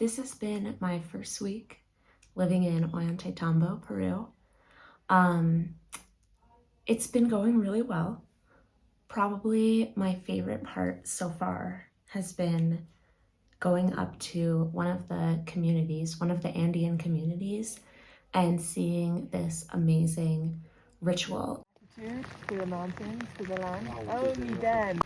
This has been my first week living in Ollantaytambo, Peru. It's been going really well. Probably my favorite part so far has been going up to one of the communities, one of the Andean communities, and seeing this amazing ritual. To the mountains, to the land. Only then.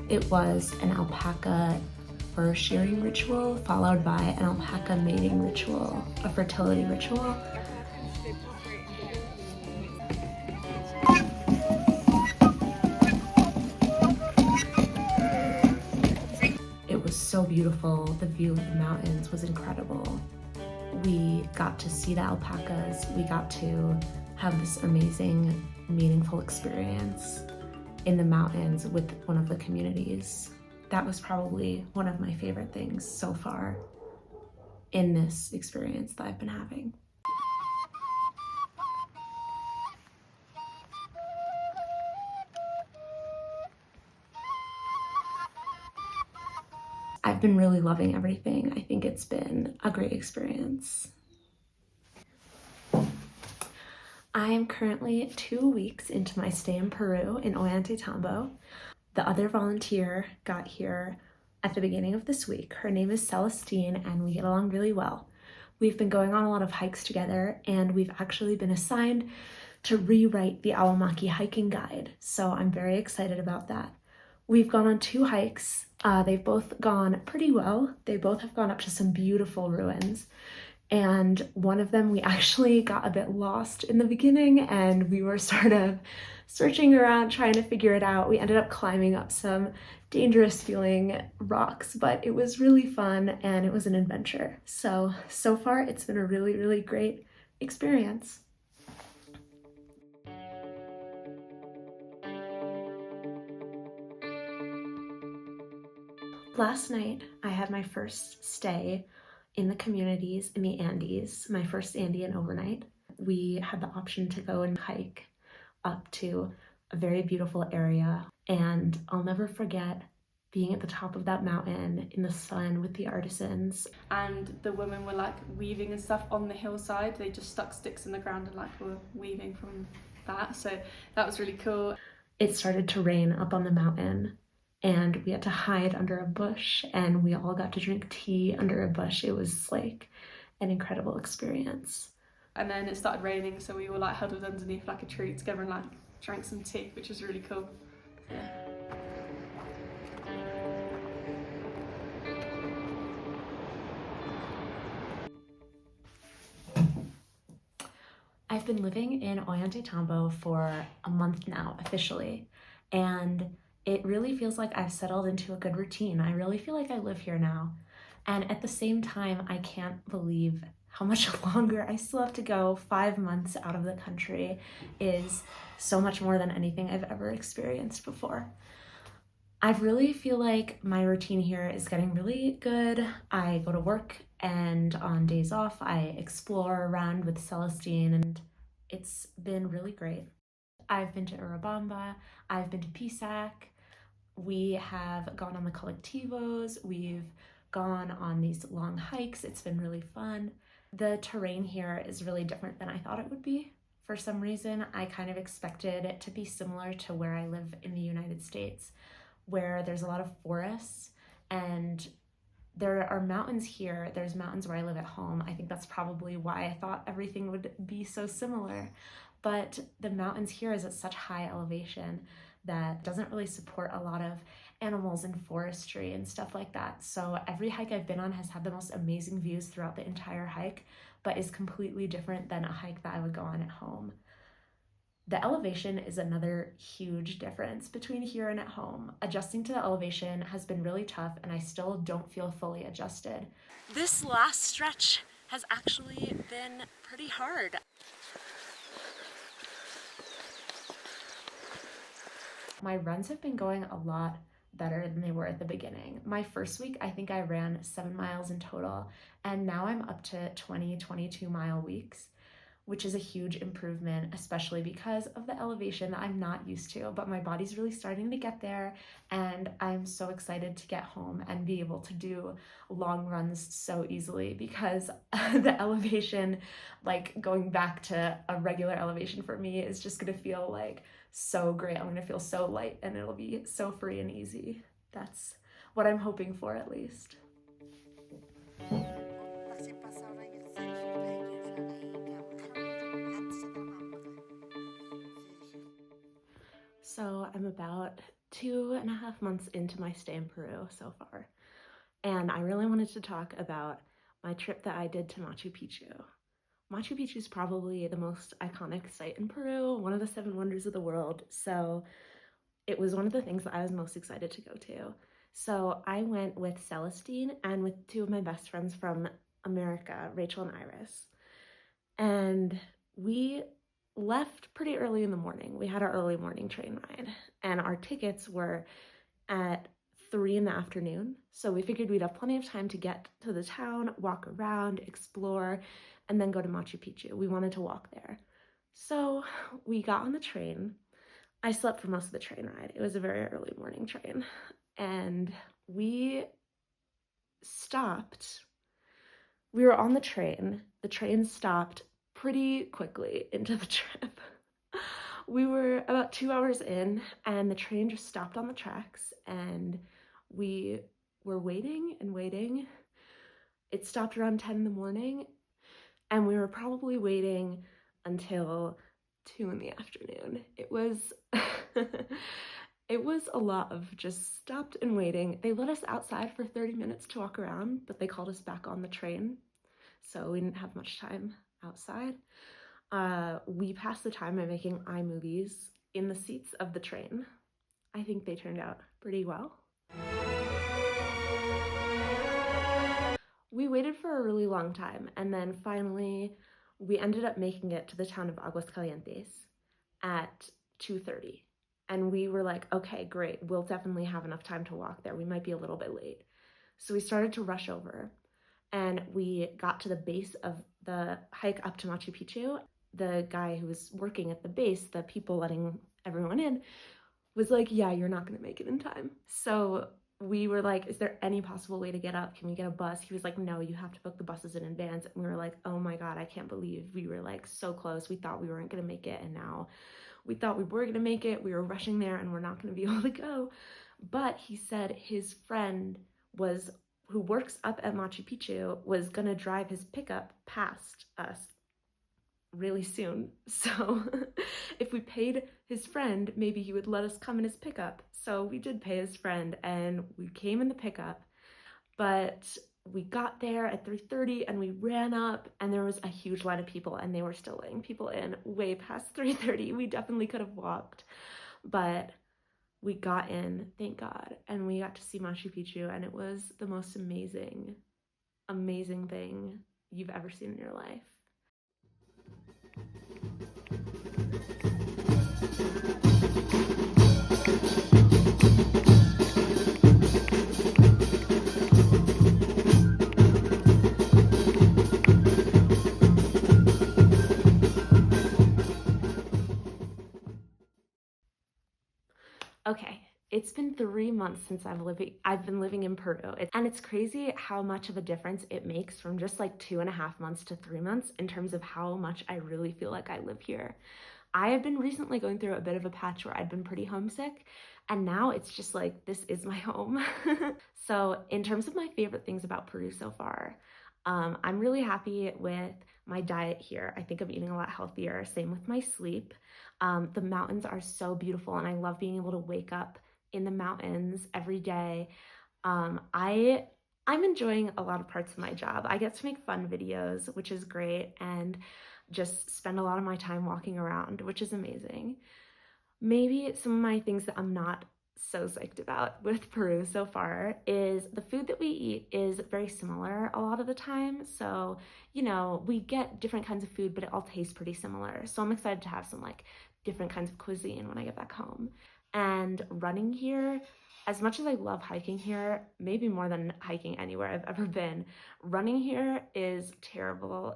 It was an alpaca fur shearing ritual followed by an alpaca mating ritual, a fertility ritual. It was so beautiful. The view of the mountains was incredible. We got to see the alpacas. We got to have this amazing, meaningful experience in the mountains with one of the communities. That was probably one of my favorite things so far in this experience that I've been having. I've been really loving everything. I think it's been a great experience. I am currently 2 weeks into my stay in Peru in Ollantaytambo. The other volunteer got here at the beginning of this week. Her name is Celestine, and we get along really well. We've been going on a lot of hikes together, and we've actually been assigned to rewrite the Awamaki hiking guide, so I'm very excited about that. We've gone on 2 hikes. They've both gone pretty well. They both have gone up to some beautiful ruins. And one of them, we actually got a bit lost in the beginning and we were sort of searching around trying to figure it out. We ended up climbing up some dangerous feeling rocks, but it was really fun and it was an adventure. So far it's been a really, really great experience. Last night, I had my first stay in the communities in the Andes, my first Andean overnight. We had the option to go and hike up to a very beautiful area, and I'll never forget being at the top of that mountain in the sun with the artisans. And the women were like weaving and stuff on the hillside. They just stuck sticks in the ground and like were weaving from that. So that was really cool. It started to rain up on the mountain, and we had to hide under a bush, and we all got to drink tea under a bush. It was like an incredible experience. And then it started raining, so we were like huddled underneath like a tree together and like drank some tea, which was really cool. Yeah. I've been living in Ollantaytambo for a month now, officially, and it really feels like I've settled into a good routine. I really feel like I live here now. And at the same time, I can't believe how much longer I still have to go. 5 months out of the country is so much more than anything I've ever experienced before. I really feel like my routine here is getting really good. I go to work, and on days off, I explore around with Celestine, and it's been really great. I've been to Urubamba, I've been to Pisac, we have gone on the colectivos, we've gone on these long hikes. It's been really fun. The terrain here is really different than I thought it would be. For some reason, I kind of expected it to be similar to where I live in the United States, where there's a lot of forests and there are mountains here. There's mountains where I live at home. I think that's probably why I thought everything would be so similar. But the mountains here is at such high elevation that doesn't really support a lot of animals and forestry and stuff like that. So every hike I've been on has had the most amazing views throughout the entire hike, but is completely different than a hike that I would go on at home. The elevation is another huge difference between here and at home. Adjusting to the elevation has been really tough, and I still don't feel fully adjusted. This last stretch has actually been pretty hard. My runs have been going a lot better than they were at the beginning. My first week, I think I ran 7 miles in total, and now I'm up to 22 mile weeks, which is a huge improvement, especially because of the elevation that I'm not used to, but my body's really starting to get there, and I'm so excited to get home and be able to do long runs so easily because the elevation, like going back to a regular elevation for me, is just gonna feel like so great. I'm gonna feel so light and it'll be so free and easy. That's what I'm hoping for, at least. So I'm about 2.5 months into my stay in Peru so far, and I really wanted to talk about my trip that I did to Machu Picchu. Machu Picchu is probably the most iconic site in Peru, one of the 7 wonders of the world, so it was one of the things that I was most excited to go to. So I went with Celestine and with 2 of my best friends from America, Rachel and Iris, and we left pretty early in the morning. We had our early morning train ride, and our tickets were at 3 in the afternoon. So we figured we'd have plenty of time to get to the town, walk around, explore, and then go to Machu Picchu. We wanted to walk there. So we got on the train. I slept for most of the train ride. It was a very early morning train. And we stopped. We were on the train. The train stopped pretty quickly into the trip. We were about 2 hours in, and the train just stopped on the tracks, and we were waiting and waiting. It stopped around 10 in the morning, and we were probably waiting until 2 in the afternoon. It was it was a lot of just stopped and waiting. They let us outside for 30 minutes to walk around, but they called us back on the train, so we didn't have much time outside. We passed the time by making iMovies in the seats of the train. I think they turned out pretty well. We waited for a really long time, and then finally we ended up making it to the town of Aguascalientes at 2:30. And we were like, okay, great, we'll definitely have enough time to walk there. We might be a little bit late. So we started to rush over, and we got to the base of the hike up to Machu Picchu. The guy who was working at the base, the people letting everyone in, was like, yeah, you're not gonna make it in time. So we were like, is there any possible way to get up? Can we get a bus? He was like, no, you have to book the buses in advance. And we were like, oh my God, I can't believe we were like so close. We thought we weren't gonna make it, and now we thought we were gonna make it. We were rushing there and we're not gonna be able to go. But he said his friend who works up at Machu Picchu was gonna drive his pickup past us really soon. So if we paid his friend, maybe he would let us come in his pickup. So we did pay his friend and we came in the pickup, but we got there at 3:30 and we ran up, and there was a huge line of people and they were still letting people in way past 3:30. We definitely could have walked, but we got in, thank God, and we got to see Machu Picchu, and it was the most amazing, amazing thing you've ever seen in your life. Okay, it's been 3 months since I've been living in Peru, and it's crazy how much of a difference it makes from just like 2.5 months to 3 months in terms of how much I really feel like I live here. I have been recently going through a bit of a patch where I've been pretty homesick, and now it's just like, this is my home. So in terms of my favorite things about Peru so far, I'm really happy with my diet here. I think I'm eating a lot healthier, same with my sleep. The mountains are so beautiful, and I love being able to wake up in the mountains every day. I'm enjoying a lot of parts of my job. I get to make fun videos, which is great, and just spend a lot of my time walking around, which is amazing. Maybe some of my things that I'm not so psyched about with Peru so far is the food that we eat is very similar a lot of the time. So, we get different kinds of food, but it all tastes pretty similar. So I'm excited to have some like different kinds of cuisine when I get back home. And running here, as much as I love hiking here, maybe more than hiking anywhere I've ever been, running here is terrible.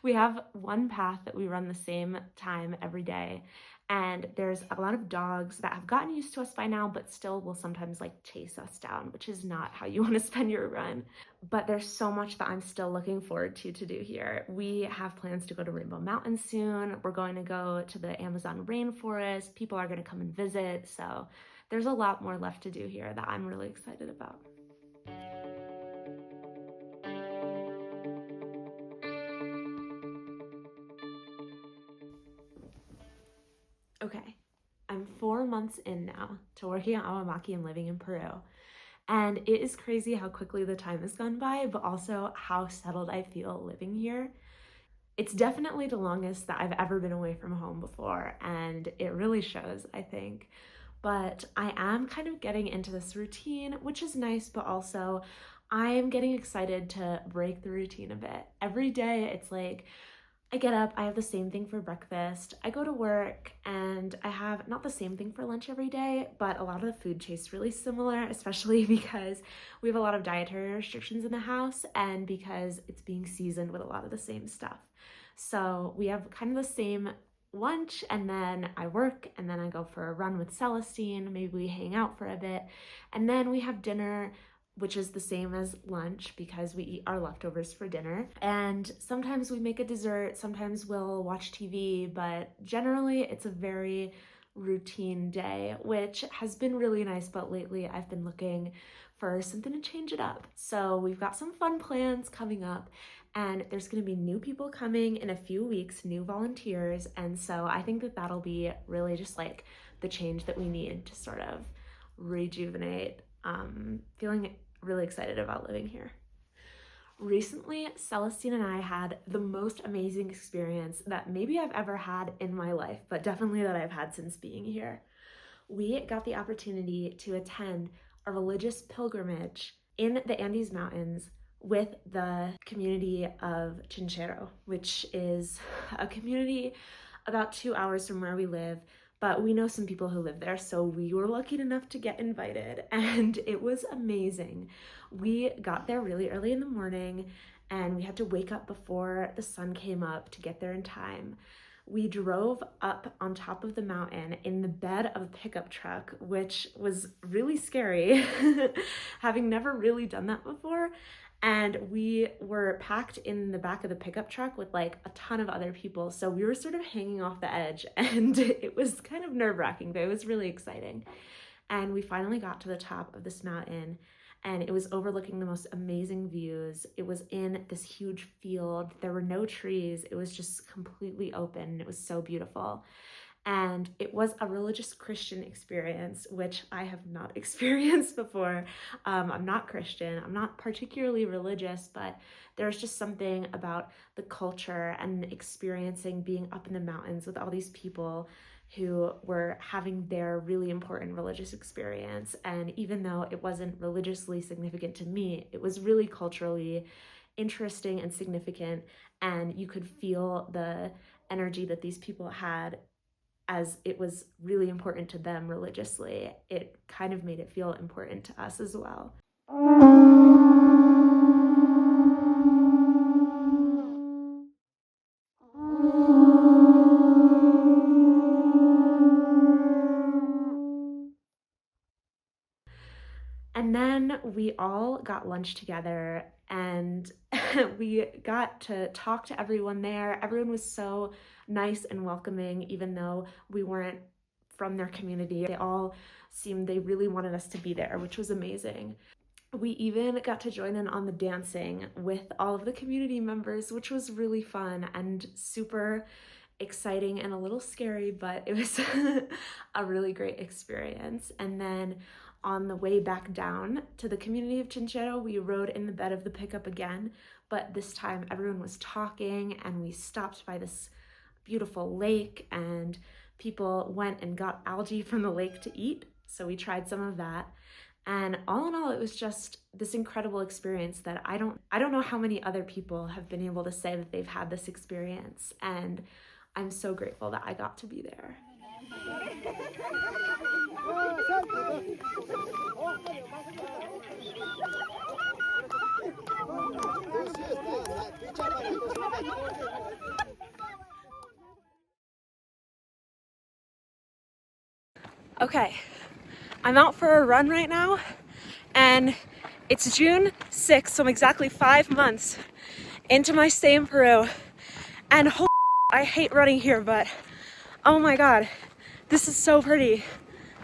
We have one path that we run the same time every day, and there's a lot of dogs that have gotten used to us by now, but still will sometimes like chase us down, which is not how you want to spend your run. But there's so much that I'm still looking forward to do here. We have plans to go to Rainbow Mountain soon. We're going to go to the Amazon rainforest. People are going to come and visit. So there's a lot more left to do here that I'm really excited about. Okay, I'm 4 months in now to working at Awamaki and living in Peru. And it is crazy how quickly the time has gone by, but also how settled I feel living here. It's definitely the longest that I've ever been away from home before, and it really shows, I think. But I am kind of getting into this routine, which is nice, but also I am getting excited to break the routine a bit. Every day, it's like I get up, I have the same thing for breakfast, I go to work, and I have not the same thing for lunch every day, but a lot of the food tastes really similar, especially because we have a lot of dietary restrictions in the house and because it's being seasoned with a lot of the same stuff. So we have kind of the same lunch, and then I work, and then I go for a run with Celestine, maybe we hang out for a bit, and then we have dinner, which is the same as lunch because we eat our leftovers for dinner. And sometimes we make a dessert, sometimes we'll watch TV, but generally it's a very routine day, which has been really nice. But lately I've been looking for something to change it up. So we've got some fun plans coming up, and there's going to be new people coming in a few weeks, new volunteers. And so I think that that'll be really just like the change that we need to sort of rejuvenate. Feeling really excited about living here. Recently, Celestine and I had the most amazing experience that maybe I've ever had in my life, but definitely that I've had since being here. We got the opportunity to attend a religious pilgrimage in the Andes Mountains with the community of Chinchero, which is a community about 2 hours from where we live, but we know some people who live there, so we were lucky enough to get invited, and it was amazing. We got there really early in the morning, and we had to wake up before the sun came up to get there in time. We drove up on top of the mountain in the bed of a pickup truck, which was really scary, having never really done that before. And we were packed in the back of the pickup truck with like a ton of other people. So we were sort of hanging off the edge, and it was kind of nerve-wracking, but it was really exciting. And we finally got to the top of this mountain, and it was overlooking the most amazing views. It was in this huge field. There were no trees. It was just completely open. It was so beautiful. And it was a religious Christian experience, which I have not experienced before. I'm not Christian, I'm not particularly religious, but there's just something about the culture and experiencing being up in the mountains with all these people who were having their really important religious experience. And even though it wasn't religiously significant to me, it was really culturally interesting and significant. And you could feel the energy that these people had as it was really important to them religiously. It kind of made it feel important to us as well. And then we all got lunch together, and we got to talk to everyone there. Everyone was so nice and welcoming, even though we weren't from their community. They really wanted us to be there, which was amazing. We even got to join in on the dancing with all of the community members, which was really fun and super exciting and a little scary, but it was a really great experience. And then on the way back down to the community of Chinchero, we rode in the bed of the pickup again, but this time everyone was talking and we stopped by this beautiful lake and people went and got algae from the lake to eat. So we tried some of that. And all in all, it was just this incredible experience that I don't know how many other people have been able to say that they've had this experience. And I'm so grateful that I got to be there. Okay, I'm out for a run right now, and it's June 6th, so I'm exactly 5 months into my stay in Peru. And I hate running here, but oh my god, this is so pretty.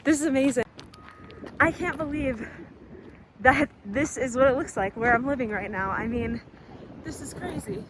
This is amazing. I can't believe that this is what it looks like where I'm living right now. I mean, this is crazy.